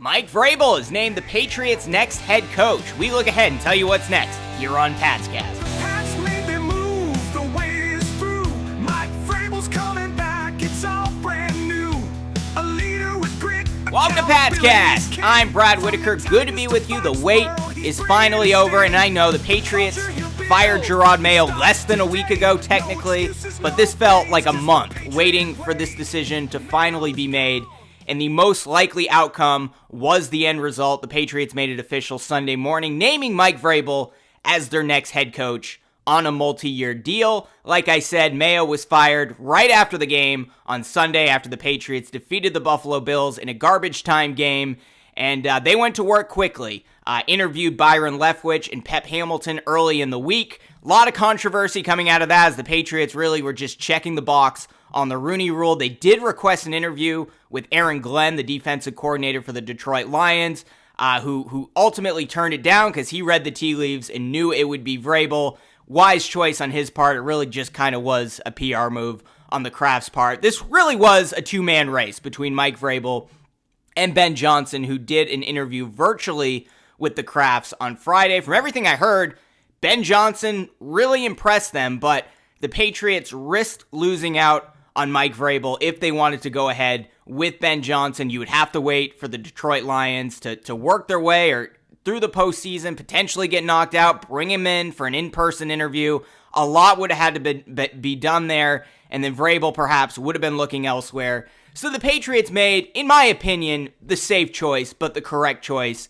Mike Vrabel is named the Patriots' next head coach. We look ahead and tell you what's next here on PatsCast. Pats made their move, the way is through. Mike Vrabel's coming back, it's all brand new. A leader with grit. Welcome to PatsCast. I'm Brad Whitaker. Good to be with you. The wait is finally over, and I know the Patriots fired Jerod Mayo less than a week ago, technically, but this felt like a month waiting for this decision to finally be made. And the most likely outcome was the end result. The Patriots made it official Sunday morning, naming Mike Vrabel as their next head coach on a multi-year deal. Like I said, Mayo was fired right after the game on Sunday after the Patriots defeated the Buffalo Bills in a garbage time game. And they went to work quickly. Interviewed Byron Leftwich and Pep Hamilton early in the week. A lot of controversy coming out of that as the Patriots really were just checking the box on the Rooney Rule. They did request an interview with Aaron Glenn, the defensive coordinator for the Detroit Lions, who ultimately turned it down because he read the tea leaves and knew it would be Vrabel. Wise choice on his part. It really just kind of was a PR move on the Kraft's part. This really was a two-man race between Mike Vrabel and Ben Johnson, who did an interview virtually with the Krafts on Friday. From everything I heard, Ben Johnson really impressed them, but the Patriots risked losing out on Mike Vrabel. If they wanted to go ahead with Ben Johnson, you would have to wait for the Detroit Lions to work their way or through the postseason, potentially get knocked out, bring him in for an in-person interview. A lot would have had to be done there, and then Vrabel perhaps would have been looking elsewhere. So the Patriots made, in my opinion, the safe choice, but the correct choice,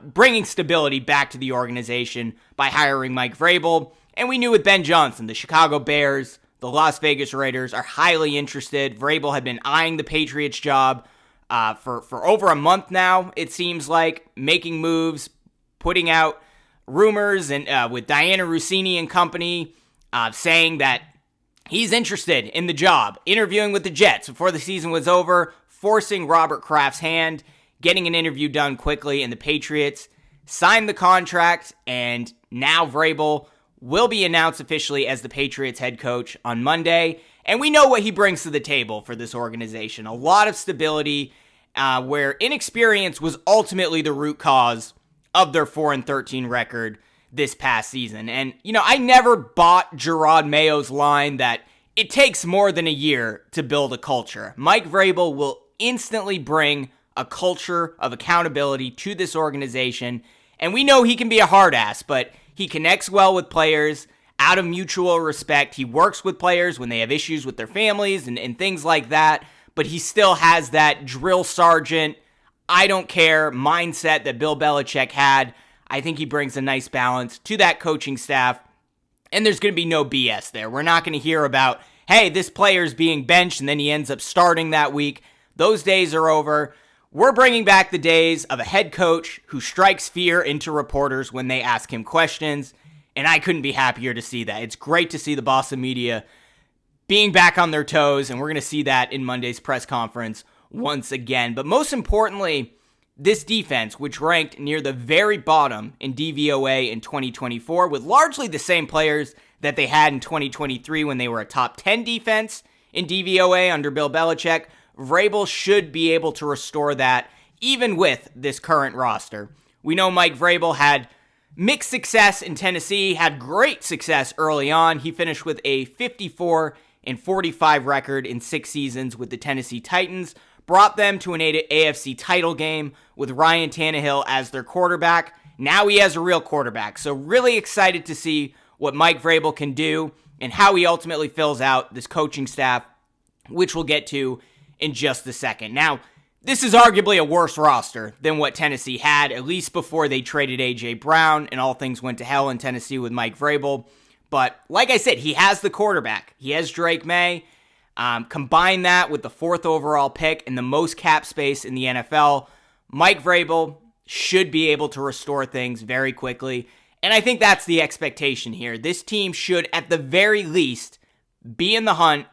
bringing stability back to the organization by hiring Mike Vrabel. And we knew with Ben Johnson, the Chicago Bears, the Las Vegas Raiders are highly interested. Vrabel had been eyeing the Patriots job for over a month now, it seems like, making moves, putting out rumors and with Diana Russini and company saying that he's interested in the job, interviewing with the Jets before the season was over, forcing Robert Kraft's hand, getting an interview done quickly, and the Patriots signed the contract, and now Vrabel will be announced officially as the Patriots head coach on Monday, and we know what he brings to the table for this organization. A lot of stability, where inexperience was ultimately the root cause of their 4-13 record this past season. And, I never bought Jerod Mayo's line that it takes more than a year to build a culture. Mike Vrabel will instantly bring a culture of accountability to this organization, and we know he can be a hard ass, but he connects well with players out of mutual respect. He works with players when they have issues with their families and things like that, but he still has that drill sergeant, I don't care mindset that Bill Belichick had. I think he brings a nice balance to that coaching staff, and there's going to be no BS there. We're not going to hear about, hey, this player's being benched and then he ends up starting that week. Those days are over. We're bringing back the days of a head coach who strikes fear into reporters when they ask him questions, and I couldn't be happier to see that. It's great to see the Boston media being back on their toes, and we're going to see that in Monday's press conference once again. But most importantly, this defense, which ranked near the very bottom in DVOA in 2024, with largely the same players that they had in 2023 when they were a top 10 defense in DVOA under Bill Belichick, Vrabel should be able to restore that even with this current roster. We know Mike Vrabel had mixed success in Tennessee, had great success early on. He finished with a 54-45 record in 6 seasons with the Tennessee Titans, brought them to an AFC title game with Ryan Tannehill as their quarterback. Now he has a real quarterback. So really excited to see what Mike Vrabel can do and how he ultimately fills out this coaching staff, which we'll get to in just a second. Now, this is arguably a worse roster than what Tennessee had, at least before they traded A.J. Brown and all things went to hell in Tennessee with Mike Vrabel. But like I said, he has the quarterback. He has Drake May. Combine that with the 4th overall pick and the most cap space in the NFL, Mike Vrabel should be able to restore things very quickly. And I think that's the expectation here. This team should, at the very least, be in the hunt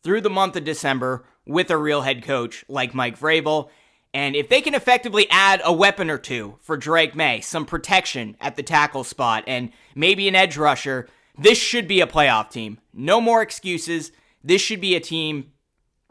through the month of December with a real head coach like Mike Vrabel. And if they can effectively add a weapon or two for Drake May, some protection at the tackle spot, and maybe an edge rusher, this should be a playoff team. No more excuses. This should be a team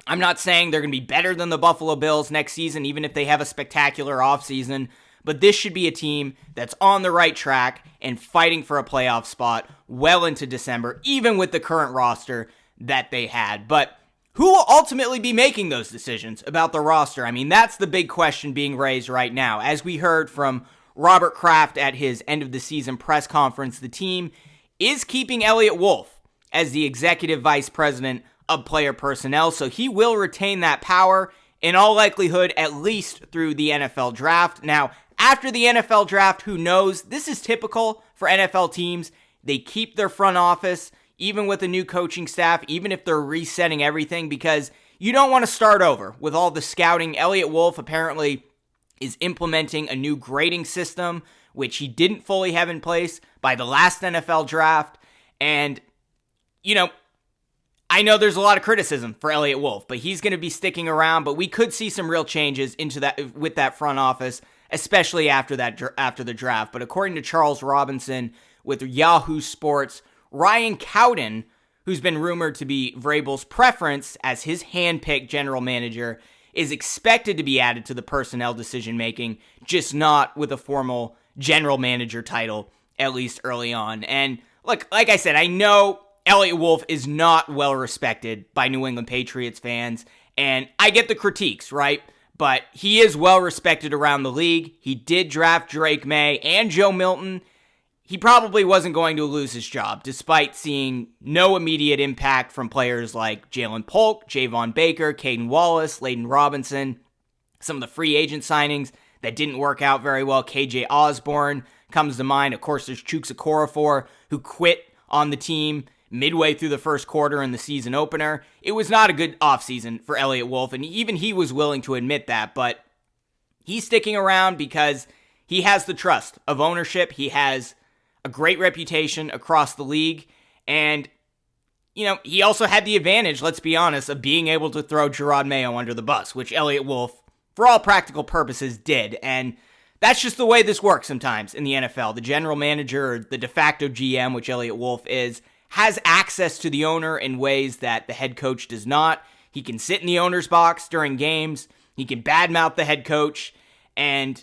I'm not saying they're going to be better than the Buffalo Bills next season, even if they have a spectacular offseason, but this should be a team that's on the right track and fighting for a playoff spot well into December, even with the current roster that they had. But who will ultimately be making those decisions about the roster? I mean, that's the big question being raised right now. As we heard from Robert Kraft at his end-of-the-season press conference, the team is keeping Elliott Wolf as the executive vice president of player personnel, so he will retain that power in all likelihood at least through the NFL draft. Now, after the NFL draft, who knows? This is typical for NFL teams. They keep their front office, even with a new coaching staff, even if they're resetting everything, because you don't want to start over with all the scouting. Elliott Wolf apparently is implementing a new grading system, which he didn't fully have in place by the last NFL draft. And, I know there's a lot of criticism for Elliott Wolf, but he's going to be sticking around. But we could see some real changes into that with that front office, especially after the draft. But according to Charles Robinson with Yahoo Sports, Ryan Cowden, who's been rumored to be Vrabel's preference as his hand-picked general manager, is expected to be added to the personnel decision-making, just not with a formal general manager title, at least early on. And look, like I said, I know Elliott Wolf is not well respected by New England Patriots fans, and I get the critiques, right? But he is well respected around the league. He did draft Drake May and Joe Milton. He probably wasn't going to lose his job, despite seeing no immediate impact from players like Jalen Polk, Javon Baker, Caden Wallace, Layden Robinson, some of the free agent signings that didn't work out very well. KJ Osborne comes to mind. Of course, there's Chuks Okorafor, who quit on the team midway through the first quarter in the season opener. It was not a good offseason for Elliott Wolf, and even he was willing to admit that, but he's sticking around because he has the trust of ownership. He has a great reputation across the league, and he also had the advantage, let's be honest, of being able to throw Jerod Mayo under the bus, which Elliott Wolf, for all practical purposes, did. And that's just the way this works sometimes in the NFL. The general manager, or the de facto GM, which Elliott Wolf is, has access to the owner in ways that the head coach does not. He can sit in the owner's box during games. He can badmouth the head coach. And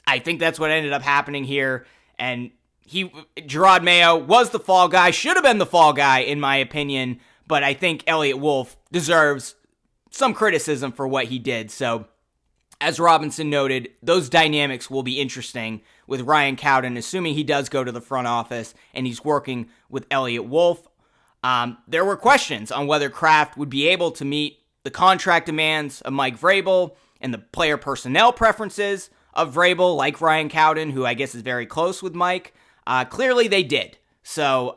I think that's what ended up happening here. And Jerod Mayo was the fall guy, should have been the fall guy in my opinion, but I think Elliott Wolf deserves some criticism for what he did. So, as Robinson noted, those dynamics will be interesting with Ryan Cowden, assuming he does go to the front office and he's working with Elliott Wolf. There were questions on whether Kraft would be able to meet the contract demands of Mike Vrabel and the player personnel preferences of Vrabel, like Ryan Cowden, who I guess is very close with Mike. Clearly they did. So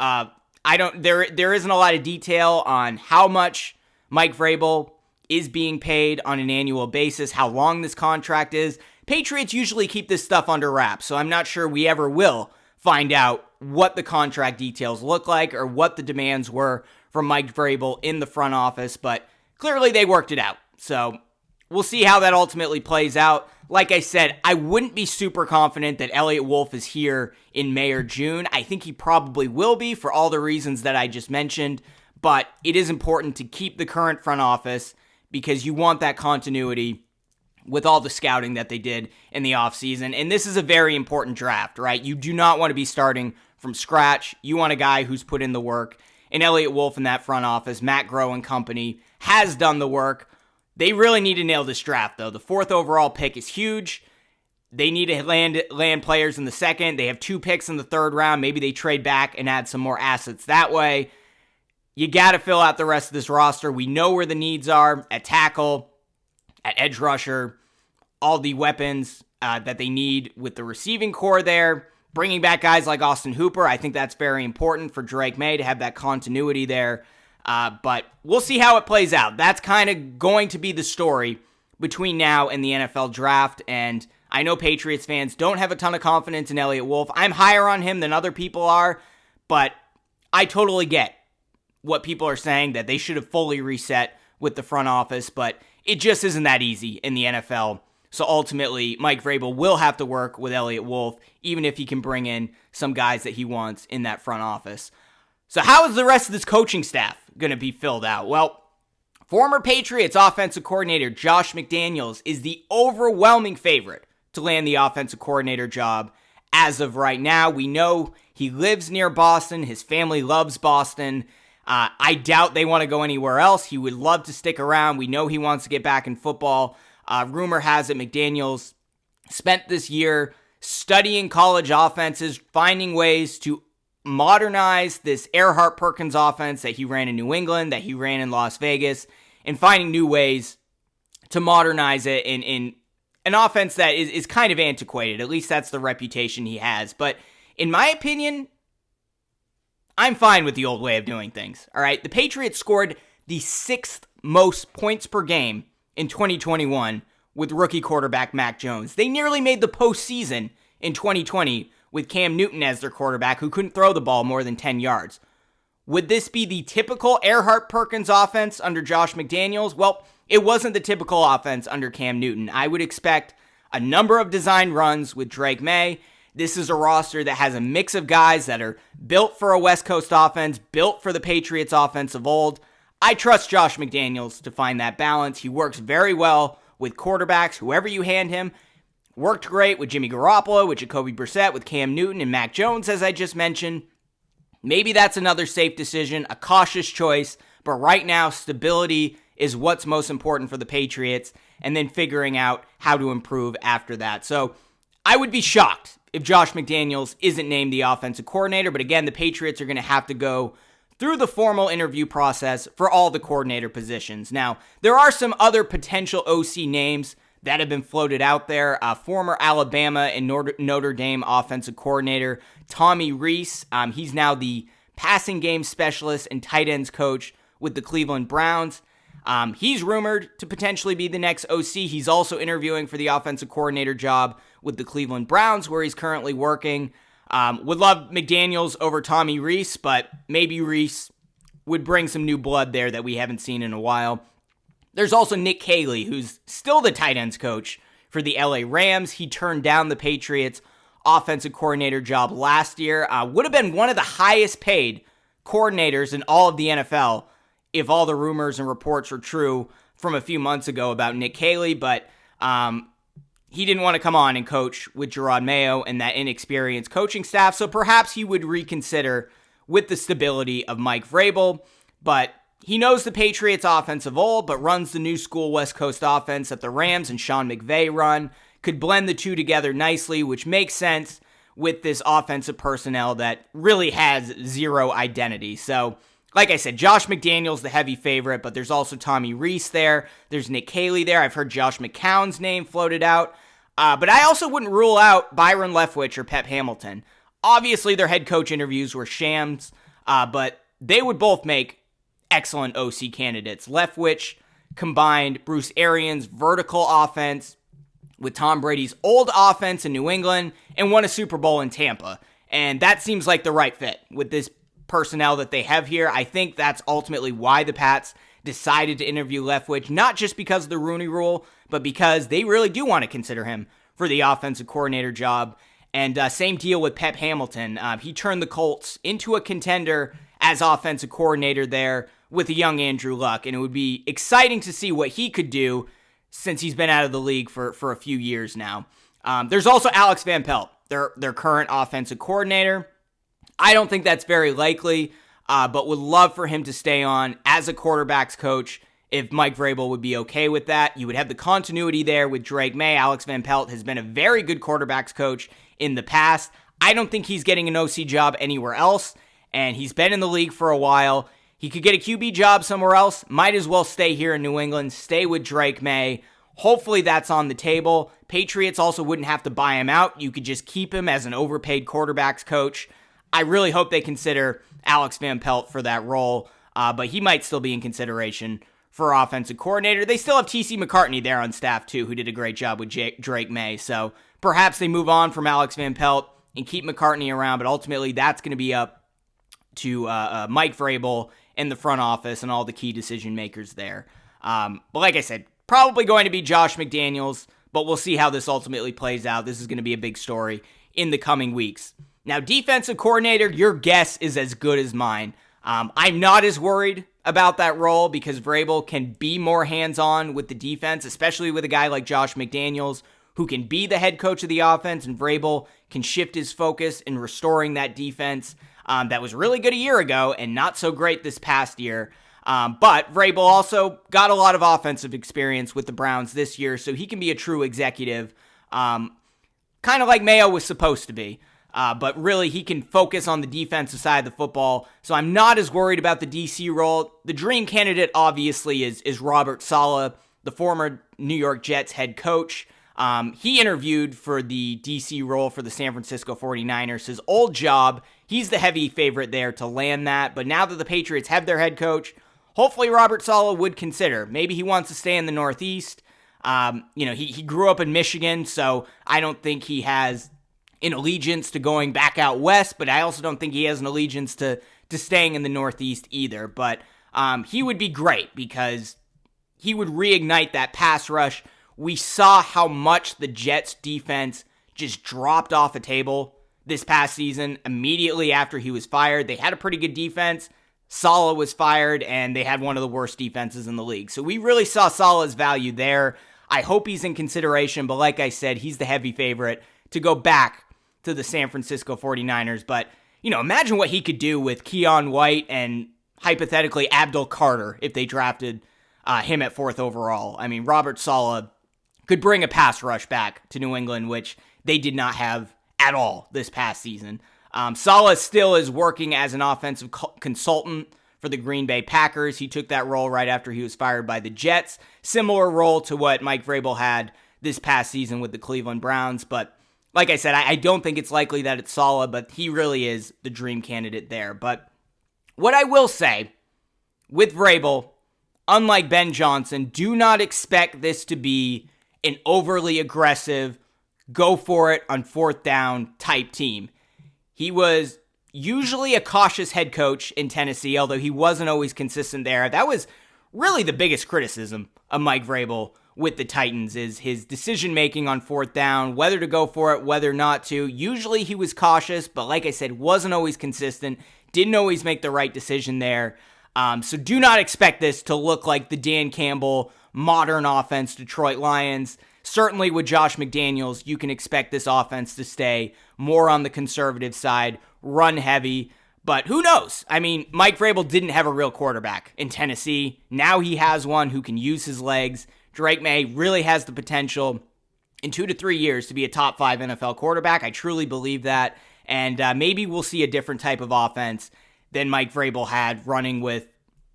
there isn't a lot of detail on how much Mike Vrabel is being paid on an annual basis, how long this contract is. Patriots usually keep this stuff under wraps, so I'm not sure we ever will find out what the contract details look like or what the demands were from Mike Vrabel in the front office, but clearly they worked it out. So we'll see how that ultimately plays out. Like I said, I wouldn't be super confident that Elliott Wolf is here in May or June. I think he probably will be for all the reasons that I just mentioned, but it is important to keep the current front office because you want that continuity with all the scouting that they did in the offseason. And this is a very important draft, right? You do not want to be starting from scratch. You want a guy who's put in the work. And Elliott Wolf in that front office, Matt Groh and company, has done the work. They really need to nail this draft, though. The 4th overall pick is huge. They need to land players in the 2nd. They have 2 picks in the 3rd round. Maybe they trade back and add some more assets that way. You got to fill out the rest of this roster. We know where the needs are at tackle, at edge rusher, all the weapons that they need with the receiving core there. Bringing back guys like Austin Hooper, I think that's very important for Drake May to have that continuity there. But we'll see how it plays out. That's kind of going to be the story between now and the NFL draft. And I know Patriots fans don't have a ton of confidence in Elliott Wolf. I'm higher on him than other people are, but I totally get what people are saying, that they should have fully reset with the front office, but it just isn't that easy in the NFL. So ultimately, Mike Vrabel will have to work with Elliott Wolf, even if he can bring in some guys that he wants in that front office. So how is the rest of this coaching staff going to be filled out? Well, Former Patriots offensive coordinator Josh McDaniels is the overwhelming favorite to land the offensive coordinator job as of right now. We know he lives near Boston. His family loves Boston. I doubt they want to go anywhere else. He would love to stick around. We know he wants to get back in football. Rumor has it McDaniels spent this year studying college offenses, finding ways to modernize this Earhart-Perkins offense that he ran in New England, that he ran in Las Vegas, and finding new ways to modernize it in an offense that is kind of antiquated. At least that's the reputation he has. But in my opinion, I'm fine with the old way of doing things. All right, the Patriots scored the 6th most points per game in 2021 with rookie quarterback Mac Jones. They nearly made the postseason in 2020 with Cam Newton as their quarterback, who couldn't throw the ball more than 10 yards. Would this be the typical Earhart-Perkins offense under Josh McDaniels? Well, it wasn't the typical offense under Cam Newton. I would expect a number of design runs with Drake May. This is a roster that has a mix of guys that are built for a West Coast offense, built for the Patriots offense of old. I trust Josh McDaniels to find that balance. He works very well with quarterbacks, whoever you hand him. Worked great with Jimmy Garoppolo, with Jacoby Brissett, with Cam Newton, and Mac Jones, as I just mentioned. Maybe that's another safe decision, a cautious choice, but right now, stability is what's most important for the Patriots, and then figuring out how to improve after that. So I would be shocked if Josh McDaniels isn't named the offensive coordinator, but again, the Patriots are going to have to go through the formal interview process for all the coordinator positions. Now, there are some other potential OC names that have been floated out there. Former Alabama and Notre Dame offensive coordinator Tommy Rees. He's now the passing game specialist and tight ends coach with the Cleveland Browns. He's rumored to potentially be the next OC. He's also interviewing for the offensive coordinator job with the Cleveland Browns, where he's currently working. Would love McDaniels over Tommy Rees, but maybe Rees would bring some new blood there that we haven't seen in a while. There's also Nick Caley, who's still the tight ends coach for the LA Rams. He turned down the Patriots offensive coordinator job last year. Would have been one of the highest paid coordinators in all of the NFL if all the rumors and reports were true from a few months ago about Nick Caley, but he didn't want to come on and coach with Jerod Mayo and that inexperienced coaching staff, so perhaps he would reconsider with the stability of Mike Vrabel, but he knows the Patriots offense of old, but runs the new school West Coast offense that the Rams and Sean McVay run. Could blend the two together nicely, which makes sense with this offensive personnel that really has zero identity. So, like I said, Josh McDaniels the heavy favorite, but there's also Tommy Rees there. There's Nick Caley there. I've heard Josh McCown's name floated out. But I also wouldn't rule out Byron Leftwich or Pep Hamilton. Obviously, their head coach interviews were shams, but they would both make excellent OC candidates. Leftwich combined Bruce Arians' vertical offense with Tom Brady's old offense in New England and won a Super Bowl in Tampa. And that seems like the right fit with this personnel that they have here. I think that's ultimately why the Pats decided to interview Leftwich, not just because of the Rooney Rule, but because they really do want to consider him for the offensive coordinator job. And same deal with Pep Hamilton. He turned the Colts into a contender as offensive coordinator there with a young Andrew Luck, and it would be exciting to see what he could do since he's been out of the league for a few years now. There's also Alex Van Pelt, their current offensive coordinator. I don't think that's very likely, but would love for him to stay on as a quarterback's coach if Mike Vrabel would be okay with that. You would have the continuity there with Drake May. Alex Van Pelt has been a very good quarterback's coach in the past. I don't think he's getting an OC job anywhere else, and he's been in the league for a while. He could get a QB job somewhere else. Might as well stay here in New England, stay with Drake May. Hopefully that's on the table. Patriots also wouldn't have to buy him out. You could just keep him as an overpaid quarterback's coach. I really hope they consider Alex Van Pelt for that role, but he might still be in consideration for offensive coordinator. They still have T.C. McCartney there on staff too, who did a great job with Drake May. So perhaps they move on from Alex Van Pelt and keep McCartney around, but ultimately that's going to be up to Mike Vrabel and the front office and all the key decision makers there. But like I said, probably going to be Josh McDaniels, but we'll see how this ultimately plays out. This is going to be a big story in the coming weeks. Now, defensive coordinator, your guess is as good as mine. I'm not as worried about that role because Vrabel can be more hands-on with the defense, especially with a guy like Josh McDaniels, who can be the head coach of the offense, and Vrabel can shift his focus in restoring that defense that was really good a year ago and not so great this past year. But Vrabel also got a lot of offensive experience with the Browns this year, so he can be a true executive, kind of like Mayo was supposed to be. But really, he can focus on the defensive side of the football, so I'm not as worried about the DC role. The dream candidate, obviously, is Robert Saleh, the former New York Jets head coach. He interviewed for the DC role for the San Francisco 49ers, his old job. He's the heavy favorite there to land that, but now that the Patriots have their head coach, hopefully Robert Saleh would consider. Maybe he wants to stay in the Northeast. He grew up in Michigan, so I don't think he has an allegiance to going back out west, but I also don't think he has an allegiance to staying in the Northeast either. But he would be great because he would reignite that pass rush. We saw how much the Jets defense just dropped off the table this past season immediately after he was fired. They had a pretty good defense. Saleh was fired, and they had one of the worst defenses in the league. So we really saw Saleh's value there. I hope he's in consideration, but like I said, he's the heavy favorite to go back to the San Francisco 49ers. But, imagine what he could do with Keon White and hypothetically Abdul Carter if they drafted him at 4th overall. I mean, Robert Saleh could bring a pass rush back to New England, which they did not have at all this past season. Saleh still is working as an offensive consultant for the Green Bay Packers. He took that role right after he was fired by the Jets. Similar role to what Mike Vrabel had this past season with the Cleveland Browns. But like I said, I don't think it's likely that it's Saleh, but he really is the dream candidate there. But what I will say with Vrabel, unlike Ben Johnson, do not expect this to be an overly aggressive, go for it on 4th down type team. He was usually a cautious head coach in Tennessee, although he wasn't always consistent there. That was really the biggest criticism of Mike Vrabel with the Titans, is his decision-making on 4th down, whether to go for it, whether not to. Usually he was cautious, but like I said, wasn't always consistent, didn't always make the right decision there. So do not expect this to look like the Dan Campbell modern offense Detroit Lions. Certainly with Josh McDaniels, you can expect this offense to stay more on the conservative side, run heavy. But who knows? I mean, Mike Vrabel didn't have a real quarterback in Tennessee. Now he has one who can use his legs. Drake May really has the potential in 2 to 3 years to be a top 5 NFL quarterback. I truly believe that. And maybe we'll see a different type of offense than Mike Vrabel had running with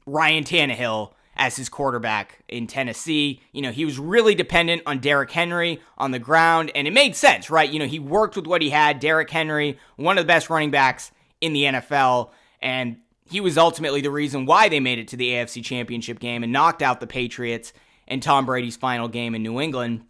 Ryan Tannehill as his quarterback in Tennessee. He was really dependent on Derrick Henry on the ground, and it made sense, right? He worked with what he had. Derrick Henry, one of the best running backs in the NFL, and he was ultimately the reason why they made it to the AFC Championship game and knocked out the Patriots in Tom Brady's final game in New England.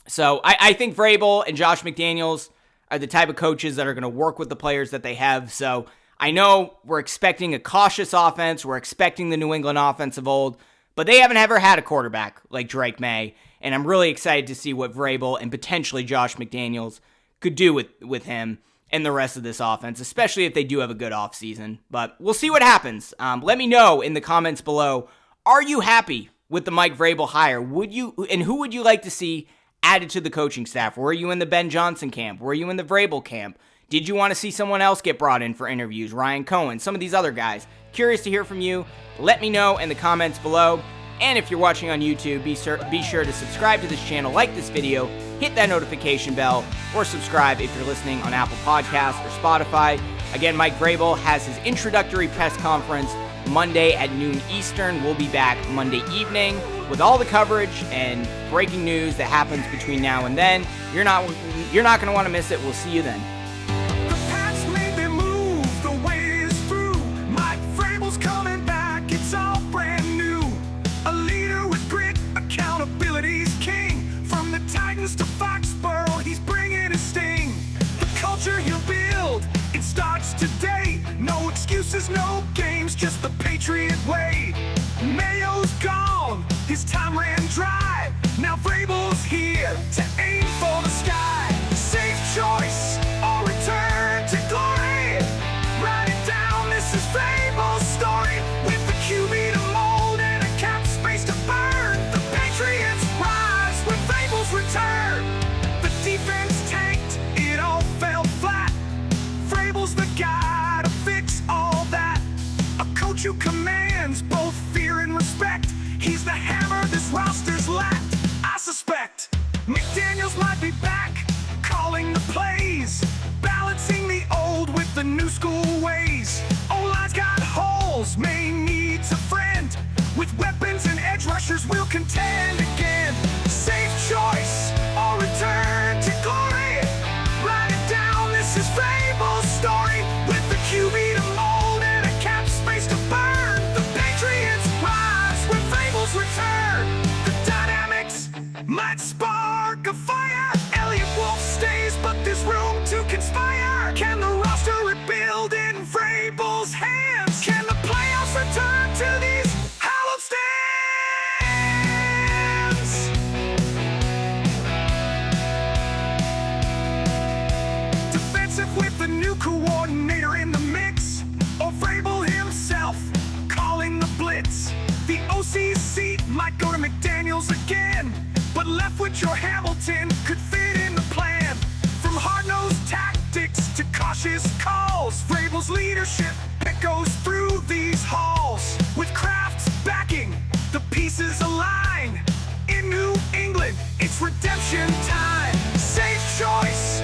So I think Vrabel and Josh McDaniels are the type of coaches that are going to work with the players that they have. So I know we're expecting a cautious offense. We're expecting the New England offense of old, but they haven't ever had a quarterback like Drake May, and I'm really excited to see what Vrabel and potentially Josh McDaniels could do with him and the rest of this offense, especially if they do have a good offseason. But we'll see what happens. Let me know in the comments below, are you happy with the Mike Vrabel hire? Who would you like to see added to the coaching staff? Were you in the Ben Johnson camp? Were you in the Vrabel camp? Did you want to see someone else get brought in for interviews? Ryan Cohen, some of these other guys. Curious to hear from you. Let me know in the comments below. And if you're watching on YouTube, be sure to subscribe to this channel, like this video, hit that notification bell, or subscribe if you're listening on Apple Podcasts or Spotify. Again, Mike Vrabel has his introductory press conference Monday at noon Eastern. We'll be back Monday evening with all the coverage and breaking news that happens between now and then. You're not going to want to miss it. We'll see you then. The Pats made their move, the wait is through. Mike Vrabel's coming back, it's all brand new. A leader with grit, accountability's king. From the Titans to Foxborough, he's bringing a sting. The culture he'll build, it starts today. No excuses, no games, just the Patriot way. Mayo's gone, his time ran dry. Now Vrabel's here to aim for the sky. Safe choice or return to glory. Write it down, this is Vrabel's story. With the QB to school ways. O-line's got holes, may needs a friend. With weapons and edge rushers, we'll contend again. Safe choice or return to glory. Write it down, this is Vrabel's story. With the QB to mold and a cap space to burn, the Patriots rise with Vrabel's return. The dynamics might spark a fire. Elliott Wolf stays, but there's room to conspire. Can the roster rebuild in Vrabel's hands? Can the playoffs return to these hallowed stands? Defensive with the new coordinator in the mix, or Vrabel himself calling the blitz. The OC's seat might go to McDaniels again, but left with your Hamilton could fit in the plan. From hard-nosed tactics to cautious calls, Vrabel's leadership echoes through these halls. With Kraft's backing, the pieces align. In New England, it's redemption time. Safe choice